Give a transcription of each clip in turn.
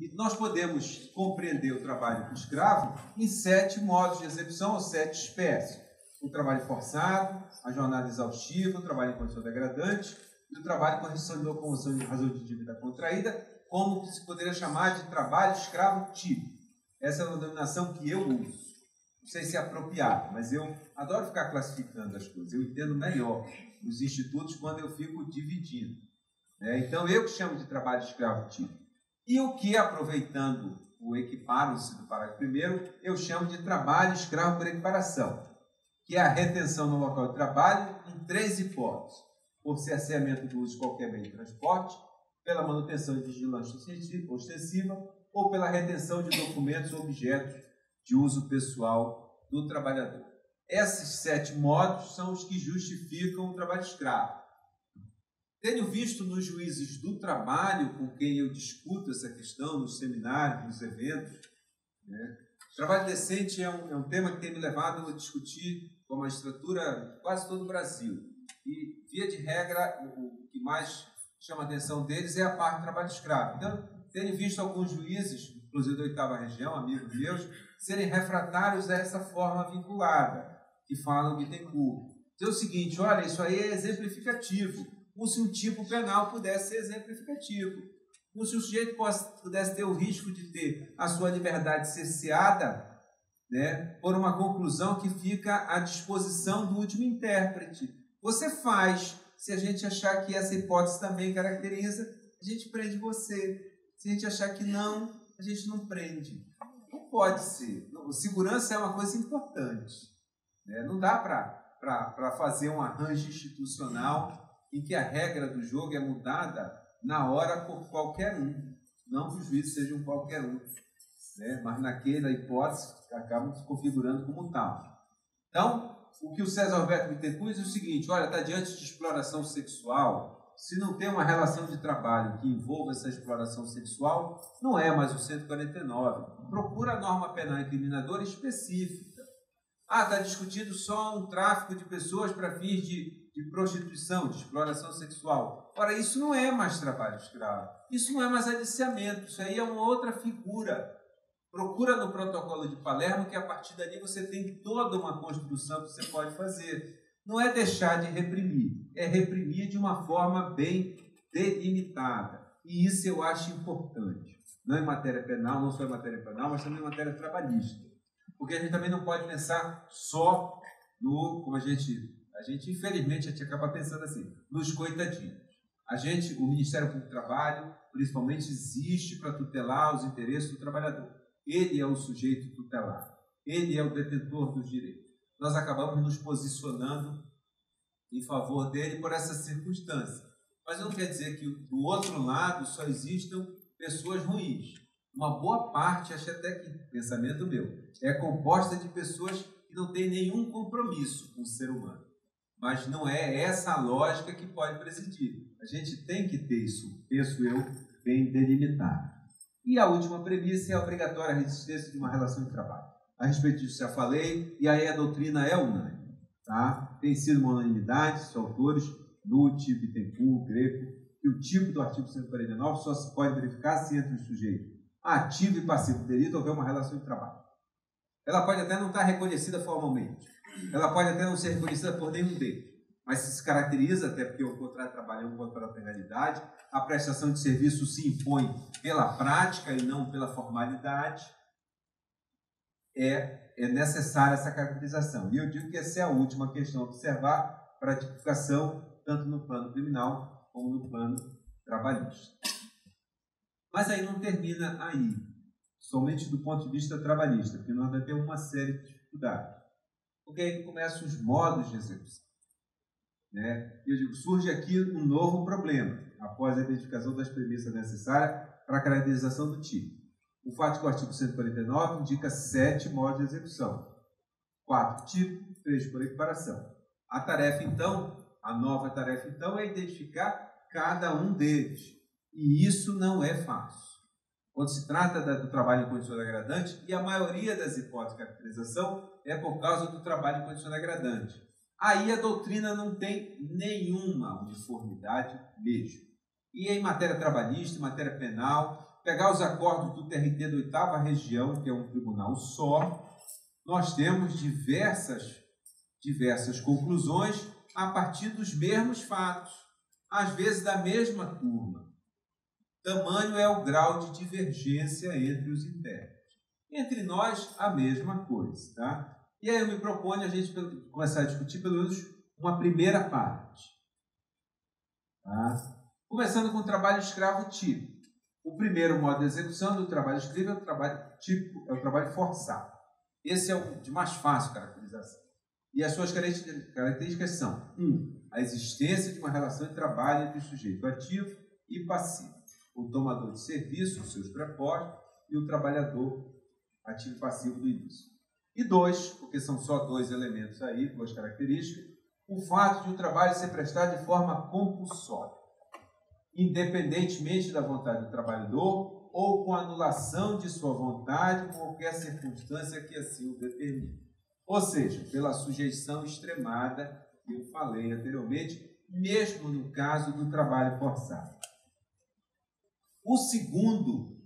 E nós podemos compreender o trabalho escravo em 7 modos de execução ou 7 espécies. O trabalho forçado, a jornada exaustiva, o trabalho em condição degradante e o trabalho com restrição de locomoção em razão de dívida contraída, como que se poderia chamar de trabalho escravo típico. Essa é uma denominação que eu uso. Não sei se é apropriado, mas eu adoro ficar classificando as coisas. Eu entendo melhor os institutos quando eu fico dividindo. Então, eu que chamo de trabalho escravo típico. E o que, aproveitando o equiparam-se do parágrafo 1º, eu chamo de trabalho escravo por equiparação, que é a retenção no local de trabalho em 3 hipóteses: por cerceamento do uso de qualquer meio de transporte, pela manutenção de vigilância ostensiva ou pela retenção de documentos ou objetos de uso pessoal do trabalhador. Esses 7 modos são os que justificam o trabalho escravo. Tenho visto nos juízes do trabalho com quem eu discuto essa questão, nos seminários, nos eventos, trabalho decente é um tema que tem me levado a discutir com a magistratura quase todo o Brasil. E, via de regra, o que mais chama a atenção deles é a parte do trabalho escravo. Então, tenho visto alguns juízes, inclusive da 8ª região, amigos meus, serem refratários a essa forma vinculada, que falam que tem curso. Dizer o seguinte: olha, isso aí é exemplificativo, como se um tipo penal pudesse ser exemplificativo, como se o sujeito pudesse ter o risco de ter a sua liberdade cerceada, por uma conclusão que fica à disposição do último intérprete. Você faz, se a gente achar que essa hipótese também caracteriza, a gente prende você. Se a gente achar que não, a gente não prende. Não pode ser. Segurança é uma coisa importante. Não dá para fazer um arranjo institucional em que a regra do jogo é mudada na hora por qualquer um. Não que os juízes sejam qualquer um, mas naquela hipótese acabam se configurando como tal. Então, o que o César Alberto Bittencourt diz é o seguinte: olha, está diante de exploração sexual. Se não tem uma relação de trabalho que envolva essa exploração sexual, não é mais o 149. Procura a norma penal incriminadora específica. Está discutindo só um tráfico de pessoas para fins de prostituição, de exploração sexual. Ora, isso não é mais trabalho escravo. Isso não é mais aliciamento. Isso aí é uma outra figura. Procura no protocolo de Palermo, que a partir dali você tem toda uma construção que você pode fazer. Não é deixar de reprimir, é reprimir de uma forma bem delimitada. E isso eu acho importante. Não em matéria penal, não só em matéria penal, mas também em matéria trabalhista. Porque a gente também não pode pensar só no, como a gente infelizmente, a gente acaba pensando assim, nos coitadinhos. O Ministério Público do Trabalho, principalmente, existe para tutelar os interesses do trabalhador. Ele é o sujeito tutelar. Ele é o detentor dos direitos. Nós acabamos nos posicionando em favor dele por essa circunstância. Mas não quer dizer que do outro lado só existam pessoas ruins. Uma boa parte, acho até que, pensamento meu, é composta de pessoas que não têm nenhum compromisso com o ser humano. Mas não é essa a lógica que pode presidir. A gente tem que ter isso, penso eu, bem delimitado. E a última premissa é a obrigatória resistência de uma relação de trabalho. A respeito disso já falei, e aí a doutrina é unânime. Tá? Tem sido uma unanimidade, os autores, Nutti, Bittencourt, Greco, que o tipo do artigo 149 só se pode verificar se entre os sujeitos ativo e passivo do delito houver uma relação de trabalho. Ela pode até não estar reconhecida formalmente, ela pode até não ser reconhecida por nenhum deles, mas se caracteriza, até porque o contrato de trabalho é um contrato de penalidade, a prestação de serviço se impõe pela prática e não pela formalidade, é necessária essa caracterização. E eu digo que essa é a última questão a observar para a tipificação, tanto no plano criminal como no plano trabalhista. Mas aí não termina aí, somente do ponto de vista trabalhista, porque nós vamos ter uma série de dificuldades. Porque aí começam os modos de execução. Eu digo, surge aqui um novo problema, após a identificação das premissas necessárias para a caracterização do tipo. O fato que o artigo 149 indica 7 modos de execução. 4 tipos, 3 por equiparação. A tarefa, então, a nova tarefa, então, é identificar cada um deles. E isso não é fácil. Quando se trata do trabalho em condição degradante, e a maioria das hipóteses de caracterização é por causa do trabalho em condição degradante. Aí a doutrina não tem nenhuma uniformidade mesmo. E em matéria trabalhista, em matéria penal, pegar os acordos do TRT da 8ª Região, que é um tribunal só, nós temos diversas conclusões a partir dos mesmos fatos, às vezes da mesma turma. Tamanho é o grau de divergência entre os intérpretes. Entre nós, a mesma coisa. Tá? E aí eu me proponho a gente começar a discutir pelo menos uma primeira parte. Tá? Começando com o trabalho escravo típico. O primeiro modo de execução do trabalho escravo é o trabalho típico, é o trabalho forçado. Esse é o de mais fácil caracterização. E as suas características são: 1. A existência de uma relação de trabalho entre o sujeito ativo e passivo, o tomador de serviço, os seus prepostos, e o trabalhador ativo e passivo do início. E 2, porque são só 2 elementos aí, 2 características, o fato de o trabalho ser prestado de forma compulsória, independentemente da vontade do trabalhador ou com anulação de sua vontade em qualquer circunstância que assim o determine. Ou seja, pela sujeição extremada, que eu falei anteriormente, mesmo no caso do trabalho forçado. O segundo,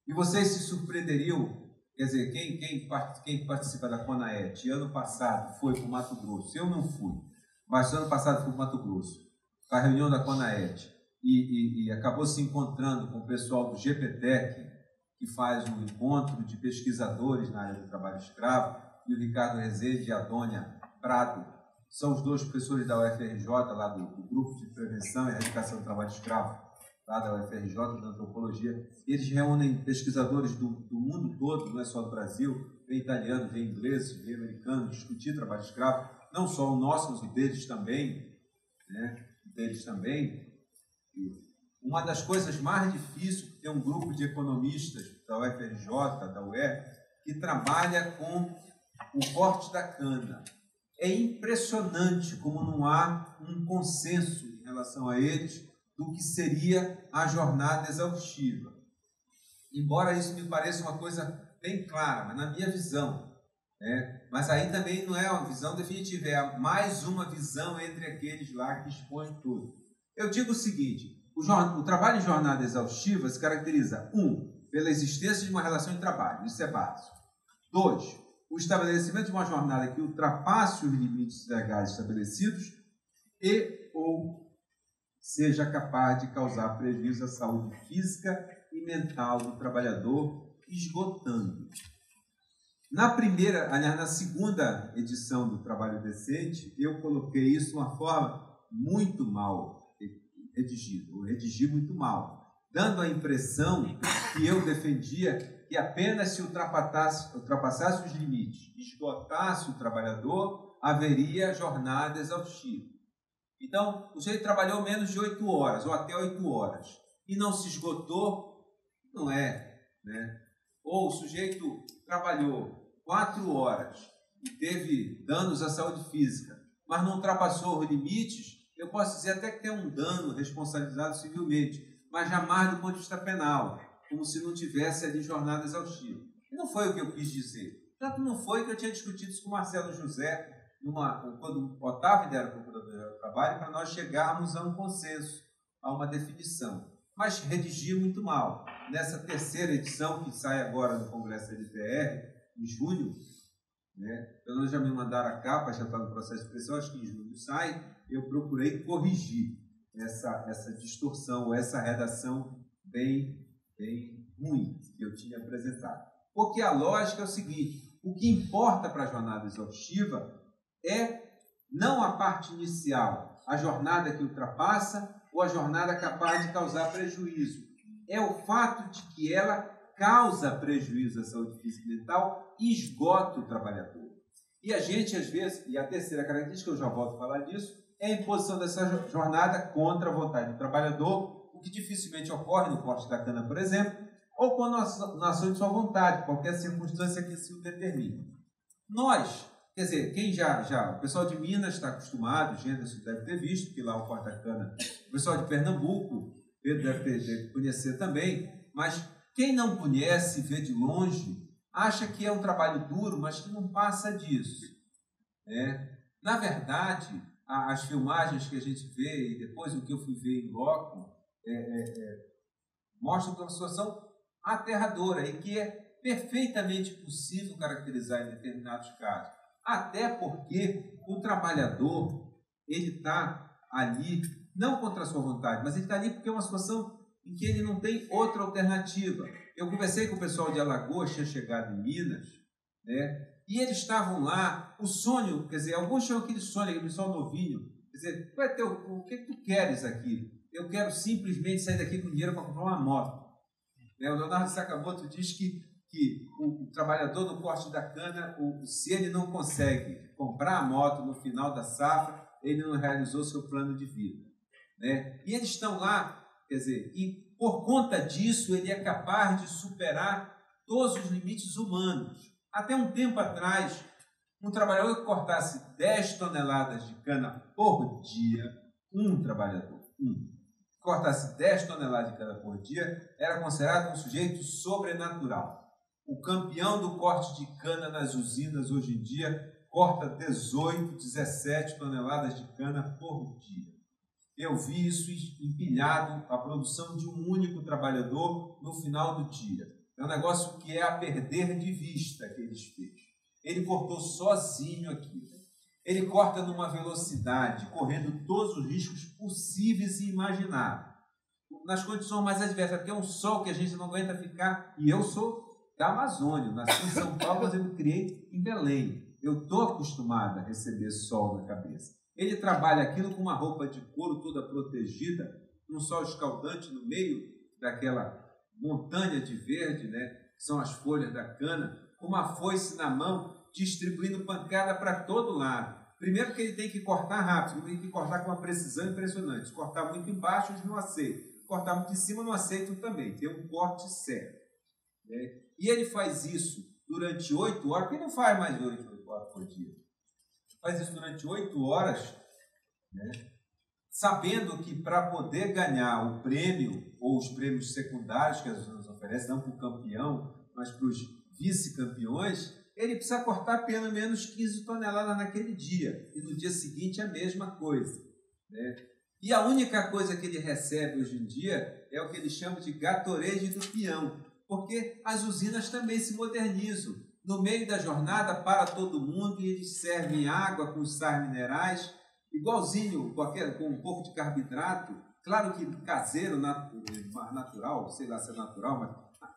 e vocês se surpreenderiam, quer dizer, quem participa da CONAET, ano passado foi para o Mato Grosso, eu não fui, mas ano passado fui para o Mato Grosso, para a reunião da CONAET, e acabou se encontrando com o pessoal do GPTEC, que faz um encontro de pesquisadores na área do trabalho escravo, e o Ricardo Rezende e a Dônia Prado, são os 2 professores da UFRJ, lá do Grupo de Prevenção e Erradicação do Trabalho Escravo, lá da UFRJ, da Antropologia. Eles reúnem pesquisadores do mundo todo, não é só do Brasil, vem italiano, vem inglês, vem americano, discutir trabalho escravo, não só o nosso, mas o deles também, né? Uma das coisas mais difíceis é um grupo de economistas da UFRJ, da UER, que trabalha com o corte da cana. É impressionante como não há um consenso em relação a eles do que seria a jornada exaustiva. Embora isso me pareça uma coisa bem clara, mas na minha visão, né? Mas aí também não é uma visão definitiva, é mais uma visão entre aqueles lá que expõem tudo. Eu digo o seguinte: o trabalho em jornada exaustiva se caracteriza, 1, pela existência de uma relação de trabalho, isso é básico. 2, o estabelecimento de uma jornada que ultrapasse os limites legais estabelecidos e ou seja capaz de causar prejuízo à saúde física e mental do trabalhador, esgotando. Na segunda edição do Trabalho Decente, eu coloquei isso de uma forma muito mal redigida, eu redigi muito mal, dando a impressão que eu defendia que apenas se ultrapassasse os limites, esgotasse o trabalhador, haveria jornada exaustiva. Então, o sujeito trabalhou menos de 8 horas, ou até 8 horas, e não se esgotou, não é, né? Ou o sujeito trabalhou 4 horas e teve danos à saúde física, mas não ultrapassou os limites, eu posso dizer até que tem um dano responsabilizado civilmente, mas jamais do ponto de vista penal, como se não tivesse ali jornada exaustiva. E não foi o que eu quis dizer. Tanto não foi que eu tinha discutido isso com o Marcelo José, quando o Otávio era procurador do trabalho, para nós chegarmos a um consenso, a uma definição. Mas redigi muito mal. Nessa terceira edição, que sai agora no Congresso da LPR, em junho, né, pelo menos já me mandaram a capa, já está no processo de pressão, acho que em junho sai, eu procurei corrigir essa distorção, essa redação bem ruim que eu tinha apresentado. Porque a lógica é o seguinte: o que importa para a jornada exaustiva é não a parte inicial, a jornada que ultrapassa ou a jornada capaz de causar prejuízo. É o fato de que ela causa prejuízo à saúde física e mental e esgota o trabalhador. E a gente, às vezes, e a terceira característica, eu já volto a falar disso, é a imposição dessa jornada contra a vontade do trabalhador, o que dificilmente ocorre no corte da cana, por exemplo, ou quando na ação de sua vontade, qualquer circunstância que assim o determine. Nós, quer dizer, o pessoal de Minas está acostumado, gente deve ter visto, porque lá o corte da cana, o pessoal de Pernambuco, Pedro deve conhecer também, mas quem não conhece, vê de longe, acha que é um trabalho duro, mas que não passa disso. Na verdade, as filmagens que a gente vê, e depois o que eu fui ver em loco, mostra uma situação aterradora e que é perfeitamente possível caracterizar em determinados casos. Até porque o trabalhador, ele está ali, não contra a sua vontade, mas ele está ali porque é uma situação em que ele não tem outra alternativa. Eu conversei com o pessoal de Alagoas, tinha chegado em Minas, né? E eles estavam lá, o sonho, quer dizer, alguns tinham aquele sonho, aquele pessoal novinho, quer dizer, o que tu queres aqui? Eu quero simplesmente sair daqui com dinheiro para comprar uma moto. Né? O Leonardo Sakamoto diz que o trabalhador do corte da cana, se ele não consegue comprar a moto no final da safra, ele não realizou seu plano de vida. Né? E eles estão lá, quer dizer, e por conta disso ele é capaz de superar todos os limites humanos. Até um tempo atrás, um trabalhador que cortasse 10 toneladas de cana por dia, um trabalhador, cortasse 10 toneladas de cana por dia, era considerado um sujeito sobrenatural. O campeão do corte de cana nas usinas hoje em dia corta 18, 17 toneladas de cana por dia. Eu vi isso empilhado, a produção de um único trabalhador no final do dia. É um negócio que é a perder de vista que eles fez. Ele cortou sozinho aqui. Ele corta numa velocidade, correndo todos os riscos possíveis e imagináveis. Nas condições mais adversas, porque é um sol que a gente não aguenta ficar. E eu sou da Amazônia, nasci em São Paulo, mas eu me criei em Belém. Eu estou acostumado a receber sol na cabeça. Ele trabalha aquilo com uma roupa de couro toda protegida, um sol escaldante no meio daquela montanha de verde, né, que são as folhas da cana, com uma foice na mão, distribuindo pancada para todo lado. Primeiro que ele tem que cortar rápido, ele tem que cortar com uma precisão impressionante. Se cortar muito embaixo, eles não aceitam. Cortar muito em cima, não aceitam também. Tem um corte certo. Né? E ele faz isso durante 8 horas, porque não faz mais 8 horas por dia. Faz isso durante 8 horas, né? Sabendo que para poder ganhar o prêmio, ou os prêmios secundários que as usinas oferecem, não para o campeão, mas para os vice-campeões, ele precisa cortar pelo menos 15 toneladas naquele dia. E no dia seguinte a mesma coisa. Né? E a única coisa que ele recebe hoje em dia é o que ele chama de gatorade do peão, porque as usinas também se modernizam. No meio da jornada, para todo mundo e eles servem água com sais minerais, igualzinho, com um pouco de carboidrato, claro que caseiro, natural, sei lá se é natural, mas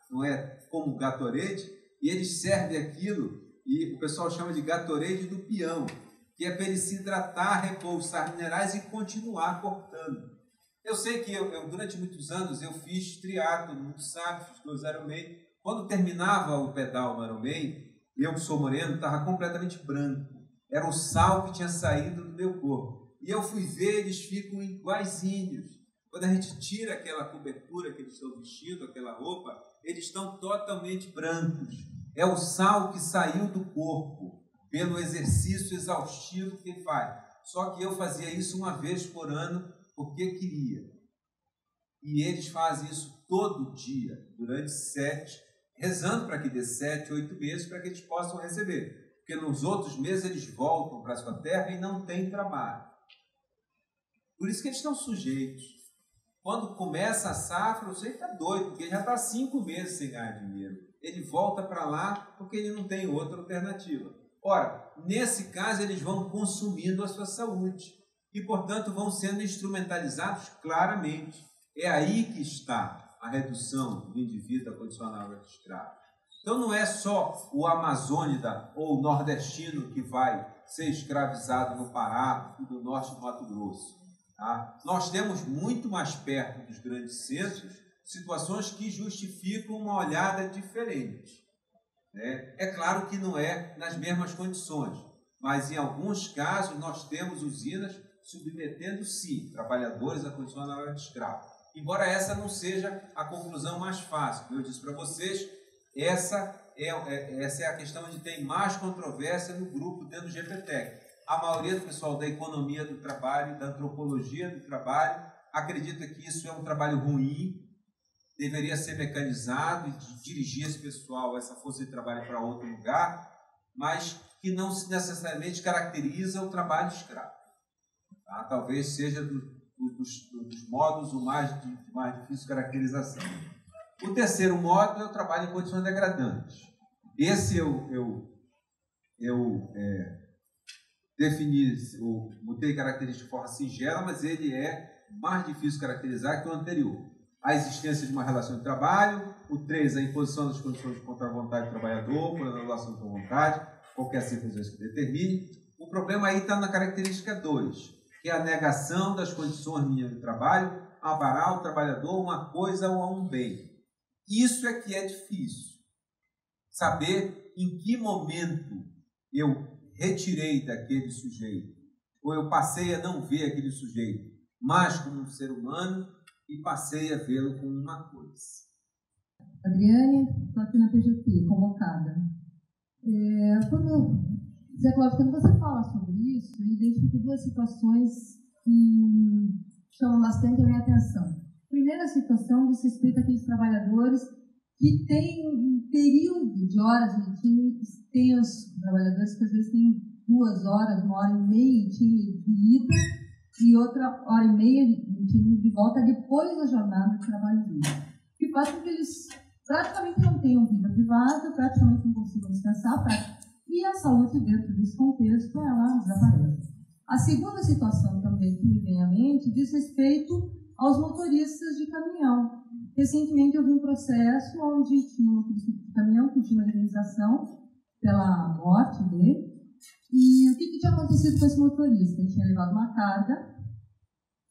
não é como Gatorade, e eles servem aquilo, e o pessoal chama de Gatorade do peão, que é para ele se hidratar, repor os sais minerais e continuar cortando. Eu sei que durante muitos anos eu fiz triatlo, muito sabe, fiz 2 Ironman. Quando terminava o pedal no Ironman, eu que sou moreno, estava completamente branco. Era o sal que tinha saído do meu corpo. E eu fui ver, eles ficam iguaizinhos. Quando a gente tira aquela cobertura que eles estão vestindo, aquela roupa, eles estão totalmente brancos. É o sal que saiu do corpo pelo exercício exaustivo que ele faz. Só que eu fazia isso uma vez por ano porque queria. E eles fazem isso todo dia, durante 7, rezando para que dê 7, 8 meses, para que eles possam receber. Porque nos outros meses eles voltam para a sua terra e não têm trabalho. Por isso que eles estão sujeitos. Quando começa a safra, você está doido, porque ele já está 5 meses sem ganhar dinheiro. Ele volta para lá porque ele não tem outra alternativa. Ora, nesse caso, eles vão consumindo a sua saúde e, portanto, vão sendo instrumentalizados claramente. É aí que está a redução do indivíduo da condição análoga de escravo. Então, não é só o amazônida ou o nordestino que vai ser escravizado no Pará e no norte do Mato Grosso. Tá? Nós temos muito mais perto dos grandes centros situações que justificam uma olhada diferente. Né? É claro que não é nas mesmas condições, mas em alguns casos nós temos usinas submetendo, sim, trabalhadores à condição análoga de escravo. Embora essa não seja a conclusão mais fácil. Como eu disse para vocês, essa é a questão onde tem mais controvérsia no grupo dentro do GPTEC. A maioria do pessoal da economia do trabalho, da antropologia do trabalho, acredita que isso é um trabalho ruim, deveria ser mecanizado e dirigir esse pessoal, essa força de trabalho para outro lugar, mas que não necessariamente caracteriza o trabalho escravo. Tá? Talvez seja dos modos o mais difícil de caracterização. O terceiro modo é o trabalho em condições degradantes. Esse eu defini, botei característica de forma singela, mas ele é mais difícil de caracterizar que o anterior. A existência de uma relação de trabalho. O 3, a imposição das condições contra a vontade do trabalhador, por anulação da sua vontade, qualquer circunstância que determine. O problema aí está na característica 2, que é a negação das condições mínimas de trabalho a varar ao trabalhador uma coisa ou a um bem. Isso é que é difícil. Saber em que momento eu retirei daquele sujeito, ou eu passei a não ver aquele sujeito mais como um ser humano e passei a vê-lo como uma coisa. Adriane, estou aqui na PGP, convocada. Zé Cláudio, quando você fala sobre isso, eu identifico duas situações que chamam bastante a minha atenção. Primeira situação diz respeito àqueles trabalhadores que têm um período de horas letivo extenso, trabalhadores que às vezes têm 2 horas, 1 hora e meia de ida e outra hora e meia de volta depois da jornada de trabalho deles. Que faz com que eles praticamente não tenham vida privada, praticamente não consigam descansar, e a saúde dentro desse contexto, ela desaparece. A segunda situação também que me vem à mente diz respeito aos motoristas de caminhão. Recentemente eu vi um processo onde tinha um motorista de caminhão que tinha uma indenização pela morte dele. E o que tinha acontecido com esse motorista? Ele tinha levado uma carga,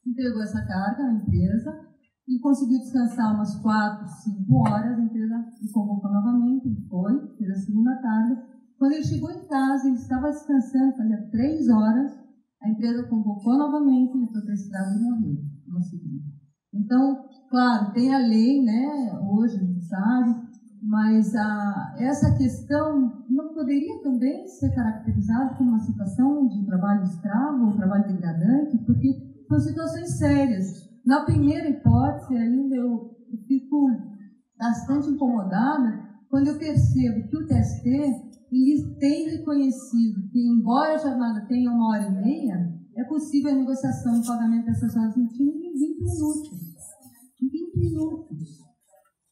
entregou essa carga à empresa e conseguiu descansar umas 4, 5 horas. A empresa o convocou novamente, ele foi, fez a segunda carga. Quando ele chegou em casa, ele estava descansando, fazia 3 horas, a empresa convocou novamente, ele foi para a estrada e morreu no seguinte. Então, claro, tem a lei, né, hoje a gente sabe, mas essa questão não poderia também ser caracterizada como uma situação de trabalho escravo ou trabalho degradante, porque são situações sérias. Na primeira hipótese, ainda eu fico bastante incomodada quando eu percebo que o TST ele tem reconhecido que, embora a jornada tenha 1 hora e meia, é possível a negociação e pagamento dessas horas em 20 minutos. Em 20 minutos.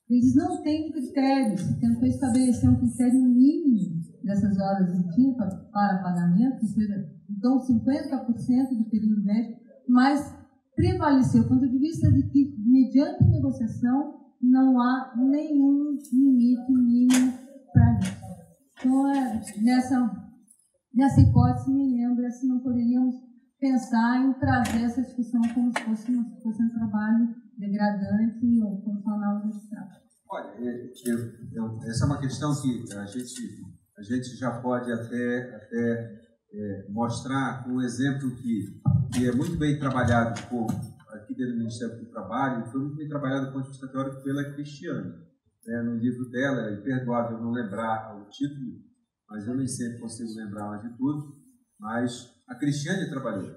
Eles não têm critérios. Se tentou estabelecer um critério mínimo dessas horas em para pagamento, que seja, então, 50% do período médio, mas prevaleceu o ponto de vista de que, mediante negociação, não há nenhum limite mínimo para isso. Então, nessa hipótese, me lembra se não poderíamos pensar em trazer essa discussão como se fosse um trabalho degradante ou funcional do Estado. Olha, essa é uma questão que a gente já pode até mostrar um exemplo que é muito bem trabalhado aqui dentro do Ministério do Trabalho, foi muito bem trabalhado do ponto de vista teórico pela Cristiane. No livro dela, é imperdoável não lembrar o título, mas eu nem sempre consigo lembrar mais de tudo, mas a Cristiane trabalhou.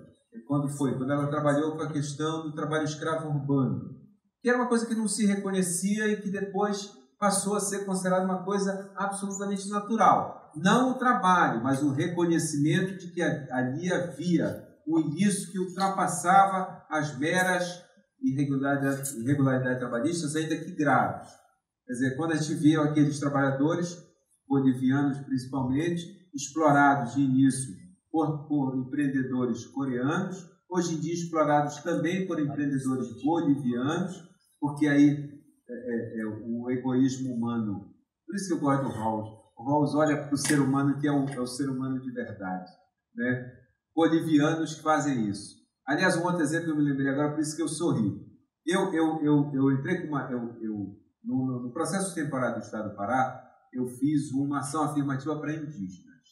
Quando ela trabalhou com a questão do trabalho escravo urbano, que era uma coisa que não se reconhecia e que depois passou a ser considerada uma coisa absolutamente natural. Não o trabalho, mas o reconhecimento de que ali havia um ilícito que ultrapassava as meras irregularidades trabalhistas, ainda que graves. Quer dizer, quando a gente via aqueles trabalhadores, bolivianos principalmente, explorados de início por empreendedores coreanos, hoje em dia explorados também por empreendedores bolivianos, porque aí o egoísmo humano, por isso que eu gosto do Rawls. O Rawls olha para o ser humano que é o ser humano de verdade, né? Bolivianos que fazem isso. Aliás, um outro exemplo que eu me lembrei agora, por isso que eu sorri. Eu entrei com no processo temporário do Estado do Pará, eu fiz uma ação afirmativa para indígenas.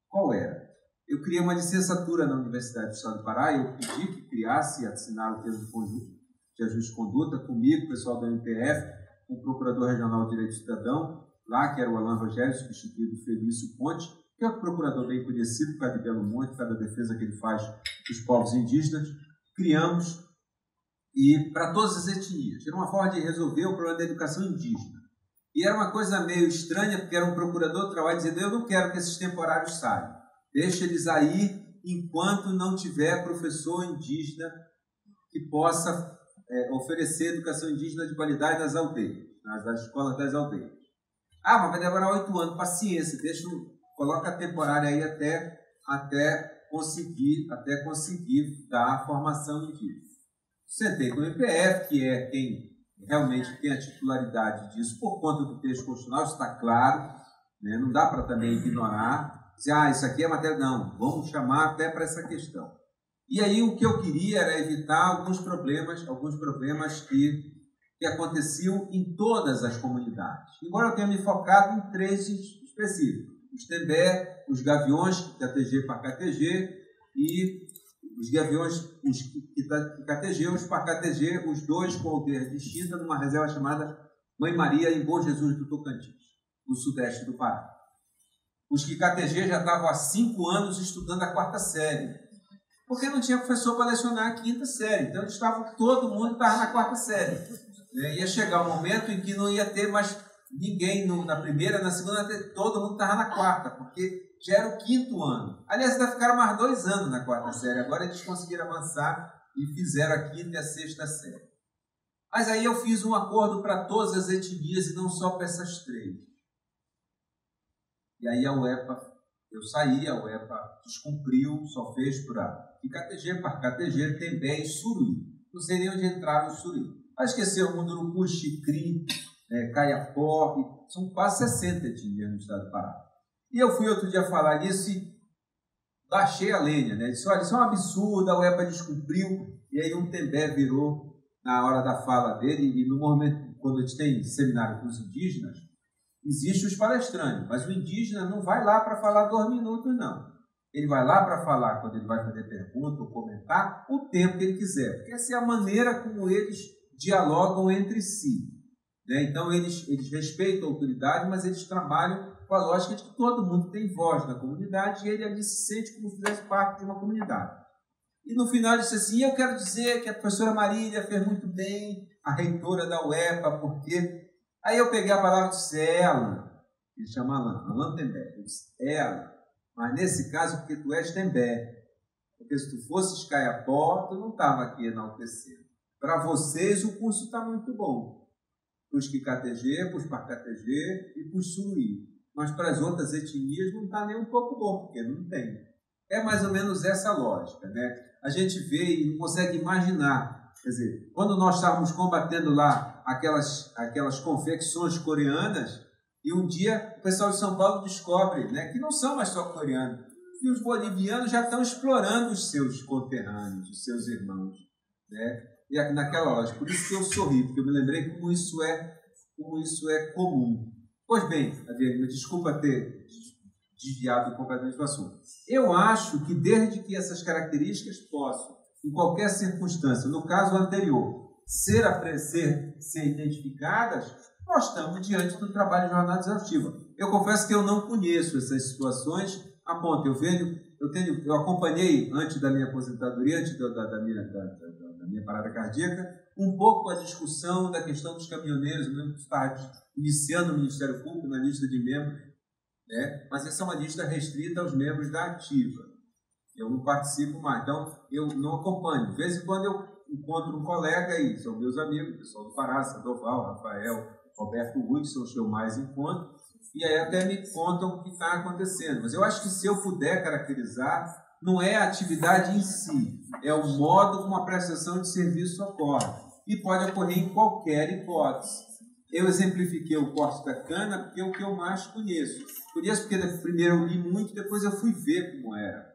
Qual era? Eu criei uma licenciatura na Universidade do Estado do Pará e eu pedi que criasse e assinasse o termo de conjunto de ajuste de conduta comigo, o pessoal do MPF, com o Procurador Regional de Direito do Cidadão, lá, que era o Alain Rogério, substituído do Felício Ponte, que é um procurador bem conhecido por causa de Belo Monte, por causa da defesa que ele faz dos povos indígenas. Criamos, e para todas as etnias. Era uma forma de resolver o problema da educação indígena. E era uma coisa meio estranha, porque era um procurador do trabalho dizendo: eu não quero que esses temporários saiam. Deixa eles aí enquanto não tiver professor indígena que possa oferecer educação indígena de qualidade nas aldeias. nas escolas das aldeias. Ah, mas vai demorar 8 anos, paciência, coloca a temporária aí até conseguir dar a formação em dia. Sentei com o MPF, que é quem realmente tem a titularidade disso, por conta do texto constitucional, isso está claro, né? Não dá para também ignorar, dizer, isso aqui é matéria, não, vamos chamar até para essa questão. E aí o que eu queria era evitar alguns problemas que aconteciam em todas as comunidades. Embora eu tenha me focado em 3 específicos, os Tembé, os Gaviões, KTG para KTG, e os Gaviões, os KTG, os KTG, os 2 com aldeia distinta, numa reserva chamada Mãe Maria, em Bom Jesus do Tocantins, no sudeste do Pará. Os que KTG já estavam há 5 anos estudando a 4ª série, porque não tinha professor para lecionar a 5ª série, então todo mundo estava na 4ª série. Ia chegar um momento em que não ia ter mais ninguém na primeira, na segunda, todo mundo estava na 4ª, porque já era o 5º ano. Aliás, ainda ficaram mais 2 anos na 4ª série. Agora eles conseguiram avançar e fizeram a 5ª e a 6ª série. Mas aí eu fiz um acordo para todas as etnias e não só para essas 3. E aí a UEPA, eu saí, a UEPA descumpriu, só fez para KTG, KTG, Tembé e Suruí. Não sei nem onde entraram os Suruí. Mas esqueceu o Munduruku, Xicrim, Caiapó, são quase 60 etnias no estado do Pará. E eu fui outro dia falar nisso e baixei a lenha, né? Disse, olha, isso é um absurdo, a UEPA descumpriu. E aí um Tembé virou na hora da fala dele, e no momento, quando a gente tem seminário com os indígenas, existem os palestrantes, mas o indígena não vai lá para falar 2 minutos, não. Ele vai lá para falar, quando ele vai fazer pergunta ou comentar, o tempo que ele quiser. Porque essa é a maneira como eles dialogam entre si. Né? Então, eles respeitam a autoridade, mas eles trabalham com a lógica de que todo mundo tem voz na comunidade e ele ali se sente como se fizesse parte de uma comunidade. E no final ele disse assim, eu quero dizer que a professora Marília fez muito bem, a reitora da UEPA, porque... Aí eu peguei a palavra e disse, ela, ele chama Alain Tembé, eu disse, ela, mas nesse caso porque tu és Tembé, porque se tu fosses Caiapó, tu não estava aqui enaltecendo. Para vocês o curso está muito bom, para os KTG, para os KTG e para os Suruí. Mas para as outras etnias não está nem um pouco bom, porque não tem. É mais ou menos essa lógica, né? A gente vê e não consegue imaginar. Quer dizer, quando nós estávamos combatendo lá aquelas confecções coreanas, e um dia o pessoal de São Paulo descobre, né, que não são mais só coreanos, que os bolivianos já estão explorando os seus conterrâneos, os seus irmãos. Né? E naquela lógica, por isso que eu sorri, porque eu me lembrei como isso é comum. Pois bem, Adriana, desculpa ter desviado completamente do assunto. Eu acho que desde que essas características possam, em qualquer circunstância, no caso anterior, ser identificadas, nós estamos diante do trabalho de jornada exaustiva. Eu confesso que eu não conheço essas situações a ponto. Eu acompanhei, antes da minha aposentadoria, antes da minha parada cardíaca, um pouco a discussão da questão dos caminhoneiros. Eu lembro que estava iniciando o Ministério Público na lista de membros, né? Mas essa é uma lista restrita aos membros da ativa. Eu não participo mais, então eu não acompanho. De vez em quando eu encontro um colega aí, são meus amigos, pessoal do Pará, Sandoval, Rafael, Roberto Ruth, são os que eu mais encontro, e aí até me contam o que está acontecendo. Mas eu acho que se eu puder caracterizar, não é a atividade em si, é o modo como a prestação de serviço ocorre. E pode ocorrer em qualquer hipótese. Eu exemplifiquei o corte da cana porque é o que eu mais conheço. Conheço porque primeiro eu li muito, depois eu fui ver como era.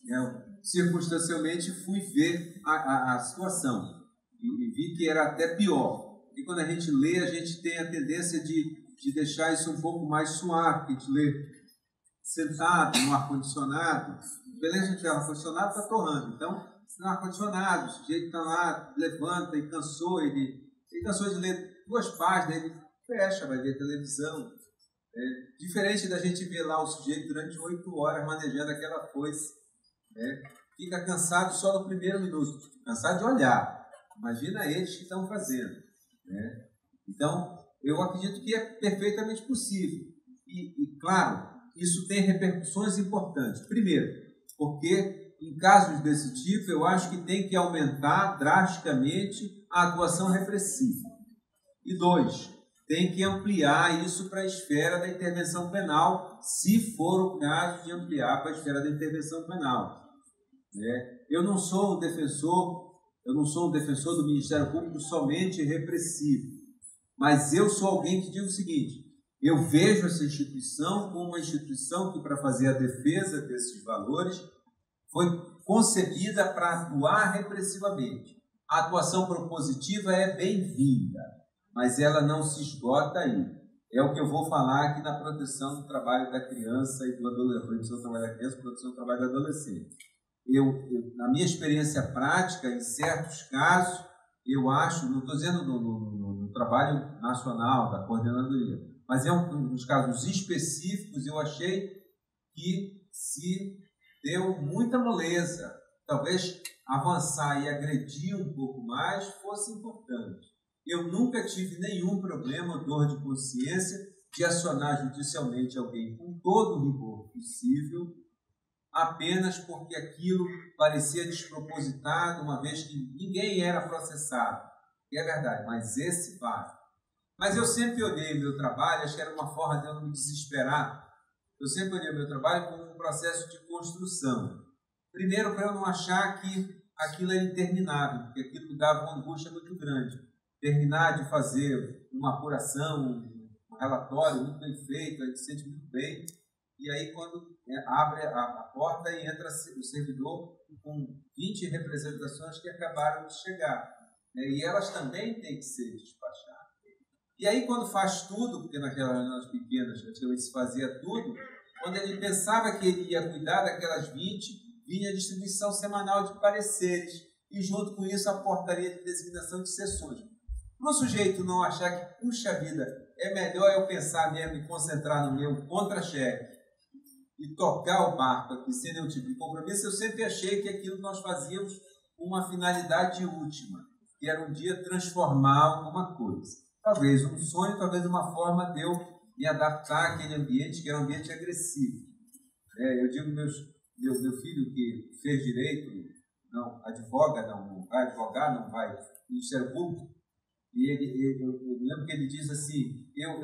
Eu, circunstancialmente, fui ver a situação e vi que era até pior. E quando a gente lê, a gente tem a tendência de deixar isso um pouco mais suave, a gente lê sentado no ar-condicionado. Beleza, a gente vê o ar-condicionado, está torrando. Então, no ar-condicionado, o sujeito está lá, levanta e cansou, ele cansou de ler 2 páginas, ele fecha, vai ver televisão. Diferente da gente ver lá o sujeito durante 8 horas manejando aquela foice. Fica cansado só no primeiro minuto, cansado de olhar. Imagina eles que estão fazendo. Então, eu acredito que é perfeitamente possível. E, claro, isso tem repercussões importantes. Primeiro, porque em casos desse tipo, eu acho que tem que aumentar drasticamente a atuação repressiva. E 2, tem que ampliar isso para a esfera da intervenção penal, se for o caso de ampliar para a esfera da intervenção penal. Eu não sou um defensor do Ministério Público somente repressivo, mas eu sou alguém que diz o seguinte: eu vejo essa instituição como uma instituição que, para fazer a defesa desses valores, foi concebida para atuar repressivamente. A atuação propositiva é bem-vinda, mas ela não se esgota aí. É o que eu vou falar aqui na proteção do trabalho da criança e do adolescente, proteção do trabalho da criança, proteção do trabalho do adolescente. Na minha experiência prática, em certos casos, eu acho, não estou dizendo no trabalho nacional da coordenadoria, mas nos casos específicos eu achei que se deu muita moleza. Talvez avançar e agredir um pouco mais fosse importante. Eu nunca tive nenhum problema, dor de consciência, de acionar judicialmente alguém com todo o rigor possível, apenas porque aquilo parecia despropositado, uma vez que ninguém era processado. E é verdade, mas esse vai. Mas eu sempre olhei o meu trabalho, acho que era uma forma de eu não me desesperar. Eu sempre olhei o meu trabalho como um processo de construção. Primeiro, para eu não achar que aquilo era interminável, porque aquilo me dava uma angústia muito grande. Terminar de fazer uma apuração, um relatório muito bem feito, a gente se sente muito bem. E aí, quando abre a porta e entra o servidor com 20 representações que acabaram de chegar. E elas também têm que ser despachadas. E aí, quando faz tudo, porque naquelas reuniões pequenas, antigamente se fazia tudo, quando ele pensava que ele ia cuidar daquelas 20, vinha a distribuição semanal de pareceres e, junto com isso, a portaria de designação de sessões. Para o sujeito não achar que, puxa vida, é melhor eu pensar mesmo e concentrar no meu contra-cheque e tocar o barco aqui sem nenhum tipo de compromisso, eu sempre achei que aquilo nós fazíamos uma finalidade última, que era um dia transformar alguma coisa. Talvez um sonho, talvez uma forma de eu me adaptar àquele ambiente, que era um ambiente agressivo. Eu digo meu filho que fez direito, não advoga, não vai advogar, não vai no Ministério Público, e eu lembro que ele diz assim: eu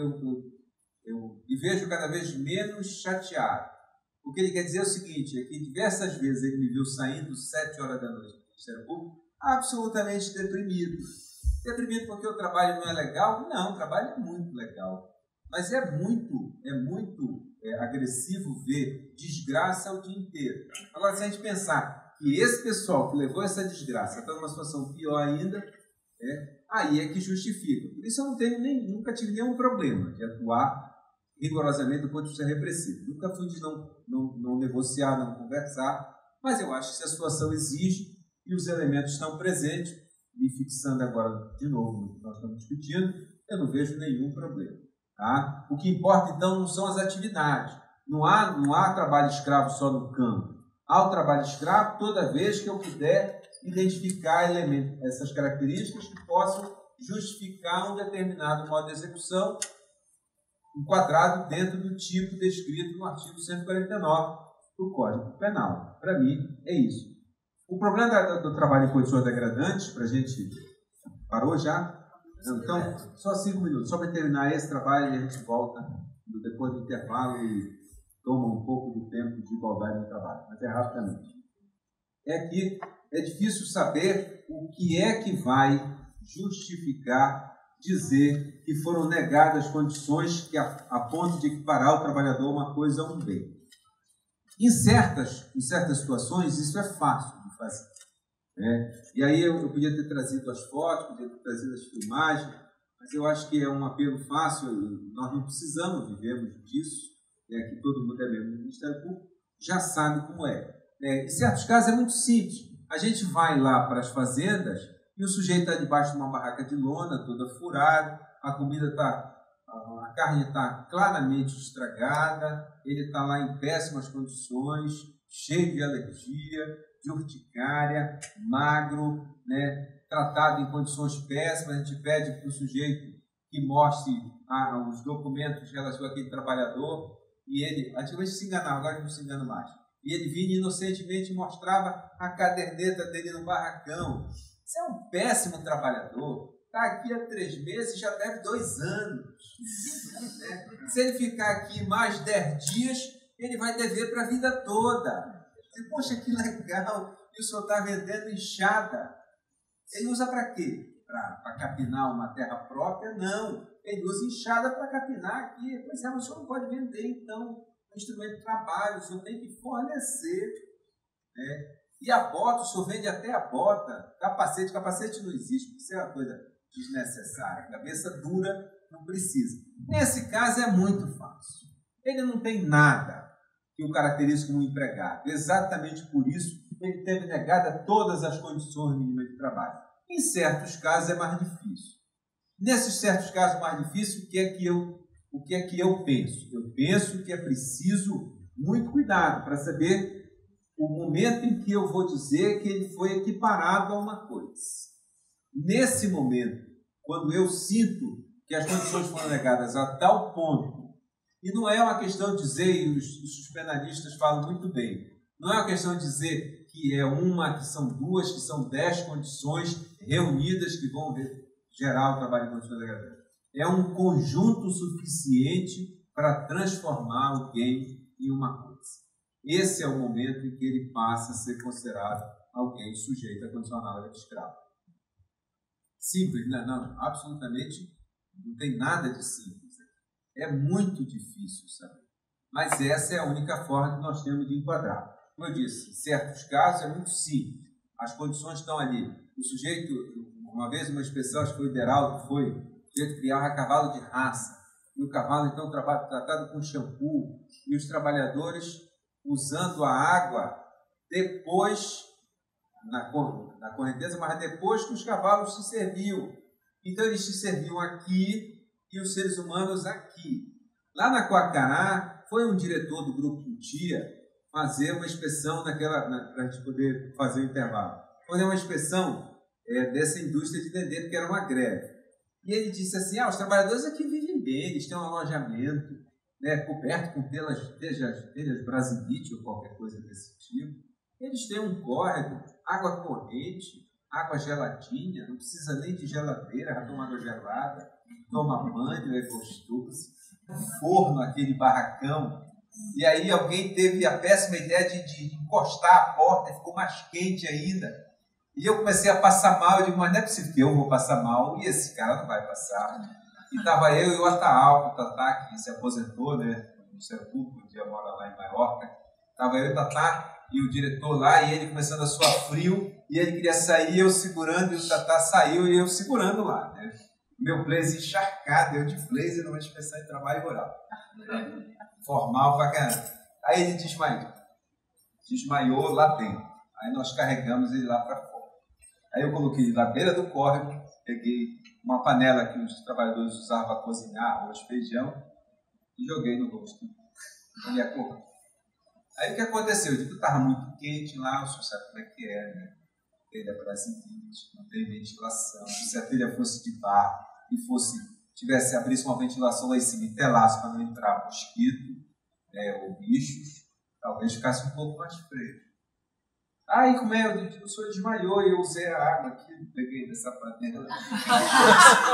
me vejo cada vez menos chateado. O que ele quer dizer é o seguinte: é que diversas vezes ele me viu saindo 7 horas da noite do Ministério Público absolutamente deprimido. Deprimido porque o trabalho não é legal? Não, o trabalho é muito legal. Mas é muito agressivo ver desgraça o dia inteiro. Agora, se a gente pensar que esse pessoal que levou essa desgraça está numa situação pior ainda, aí é que justifica. Por isso eu nunca tive nenhum problema de atuar rigorosamente do ponto de vista repressivo. Nunca fui de não negociar, não conversar, mas eu acho que se a situação exige e os elementos estão presentes, me fixando agora de novo no que nós estamos discutindo, eu não vejo nenhum problema. Tá? O que importa, então, não são as atividades. Não há trabalho escravo só no campo. Há o trabalho escravo toda vez que eu puder identificar essas características que possam justificar um determinado modo de execução enquadrado dentro do tipo descrito no artigo 149 do Código Penal. Para mim, é isso. O problema do trabalho em condições degradantes, para a gente... Parou já? Então, só 5 minutos, só para terminar esse trabalho e a gente volta depois do intervalo e toma um pouco do tempo de igualdade no trabalho, mas rapidamente. É que é difícil saber o que é que vai justificar dizer que foram negadas condições que a ponto de equiparar o trabalhador a uma coisa a um bem. Em certas situações, isso é fácil de fazer. E aí eu podia ter trazido as fotos, podia ter trazido as filmagens, mas eu acho que é um apelo fácil, nós não precisamos vivermos disso, que todo mundo é membro do Ministério Público, já sabe como é. Em certos casos é muito simples. A gente vai lá para as fazendas e o sujeito está debaixo de uma barraca de lona, toda furada, a carne está claramente estragada, ele está lá em péssimas condições, cheio de alergia, de urticária, magro, tratado em condições péssimas. A gente pede para o sujeito que mostre os documentos relativos àquele trabalhador, e ele, antigamente se enganava, agora não se engana mais, e ele vinha inocentemente e mostrava a caderneta dele no barracão. Você é um péssimo trabalhador, está aqui há 3 meses, já deve 2 anos. Né? Se ele ficar aqui mais 10 dias, ele vai dever para a vida toda. Poxa, que legal, e o senhor está vendendo enxada. Ele usa para quê? Para capinar uma terra própria? Não, ele usa enxada para capinar aqui. Pois é, mas o senhor não pode vender, então, um instrumento de trabalho, o senhor tem que fornecer. Né? E a bota, o senhor vende até a bota. Capacete não existe, isso é uma coisa desnecessária. Cabeça dura não precisa. Nesse caso é muito fácil. Ele não tem nada que o caracterize como empregado. Exatamente por isso ele teve negada todas as condições mínimas de trabalho. Em certos casos é mais difícil. Nesses certos casos mais difíceis, o que é que eu penso? Eu penso que é preciso muito cuidado para saber o momento em que eu vou dizer que ele foi equiparado a uma coisa. Nesse momento, quando eu sinto que as condições foram negadas a tal ponto, e não é uma questão de dizer, e os penalistas falam muito bem, não é uma questão de dizer que é uma, que são 2, que são 10 condições reunidas que vão gerar o trabalho em condições degradantes. É um conjunto suficiente para transformar alguém em uma coisa. Esse é o momento em que ele passa a ser considerado alguém sujeito à condição análoga de escravo. Simples, não, absolutamente não tem nada de simples. É muito difícil saber. Mas essa é a única forma que nós temos de enquadrar. Como eu disse, em certos casos é muito simples. As condições estão ali. O sujeito, uma vez uma expressão, acho que foi o Deraldo, foi o sujeito criava cavalo de raça. E o cavalo, então, tratado com shampoo. E os trabalhadores usando a água depois, na correnteza, mas depois que os cavalos se serviam. Então, eles se serviam aqui e os seres humanos aqui. Lá na Coacará, foi um diretor do Grupo Cutia fazer uma inspeção para a gente poder fazer o intervalo. Fazer uma inspeção dessa indústria de dendê, porque era uma greve. E ele disse assim, os trabalhadores aqui vivem bem, eles têm um alojamento, né, coberto com telhas brasilite ou qualquer coisa desse tipo. Eles têm um córrego, água corrente, água geladinha, não precisa nem de geladeira, já toma água gelada, toma banho, é gostoso. Forno, aquele barracão. E aí alguém teve a péssima ideia de encostar a porta e ficou mais quente ainda. E eu comecei a passar mal, eu digo, mas não é possível que eu vou passar mal e esse cara não vai passar. E estava eu e o Ataal, o Tatá, que se aposentou, né, no Ministério Público, um dia mora lá em Maiorca. Estava eu e o Tatá e o diretor lá, e ele começando a suar frio, e ele queria sair, eu segurando, e o Tatá saiu e eu segurando lá, né? Meu blazer encharcado, eu de blazer numa inspeção de trabalho rural. Formal pra caramba. Aí ele desmaiou lá dentro. Aí nós carregamos ele lá para fora. Aí eu coloquei ele na beira do córrego, peguei uma panela que os trabalhadores usavam para cozinhar arroz, feijão, e joguei no rosto. Ele acordou. Aí o que aconteceu? Eu digo que estava muito quente lá, o senhor sabe como é que é, né? Telha brasilite, não tem ventilação. Se a telha fosse de barro e abrisse uma ventilação lá em cima e telasse para não entrar mosquito ou bichos, talvez ficasse um pouco mais fresco. Aí, como é? O senhor desmaiou e eu usei a água aqui, peguei dessa panela.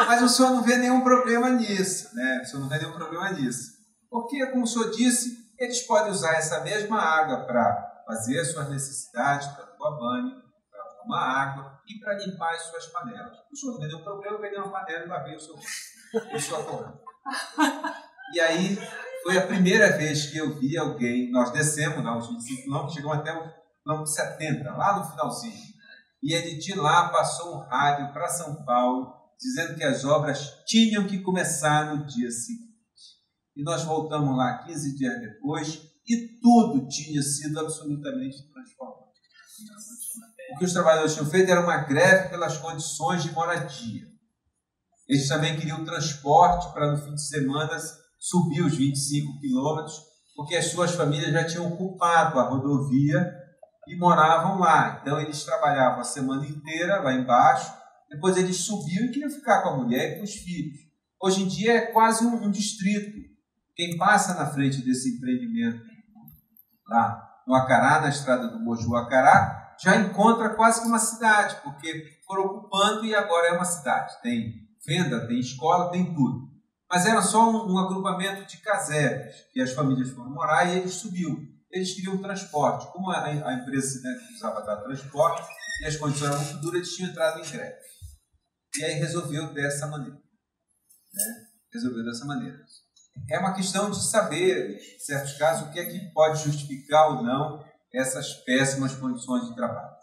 Mas o senhor não vê nenhum problema nisso, né? O senhor não vê nenhum problema nisso. Porque, como o senhor disse, eles podem usar essa mesma água para fazer as suas necessidades, para tomar banho, para tomar água e para limpar as suas panelas. O senhor não vê nenhum problema, eu peguei uma panela e lavei o seu torno. E aí, foi a primeira vez que eu vi alguém, nós descemos lá, uns 25 quilômetros, chegamos até o quilômetro 70, lá no finalzinho. E ele de lá passou um rádio para São Paulo, dizendo que as obras tinham que começar no dia seguinte. E nós voltamos lá 15 dias depois e tudo tinha sido absolutamente transformado. O que os trabalhadores tinham feito era uma greve pelas condições de moradia. Eles também queriam transporte para no fim de semana subir os 25 quilômetros, porque as suas famílias já tinham ocupado a rodovia e moravam lá. Então eles trabalhavam a semana inteira lá embaixo, depois eles subiam e queriam ficar com a mulher e com os filhos. Hoje em dia é quase um distrito. Quem passa na frente desse empreendimento lá no Acará, na estrada do Moju Acará, já encontra quase que uma cidade, porque foram ocupando e agora é uma cidade. Tem venda, tem escola, tem tudo. Mas era só um agrupamento de casebres, que as famílias foram morar e ele subiu. Eles queriam transporte. Como a empresa Cinetic precisava dar transporte e as condições eram muito duras, eles tinham entrado em greve. E aí resolveu dessa maneira. Resolveu dessa maneira. É uma questão de saber, em certos casos, o que é que pode justificar ou não essas péssimas condições de trabalho.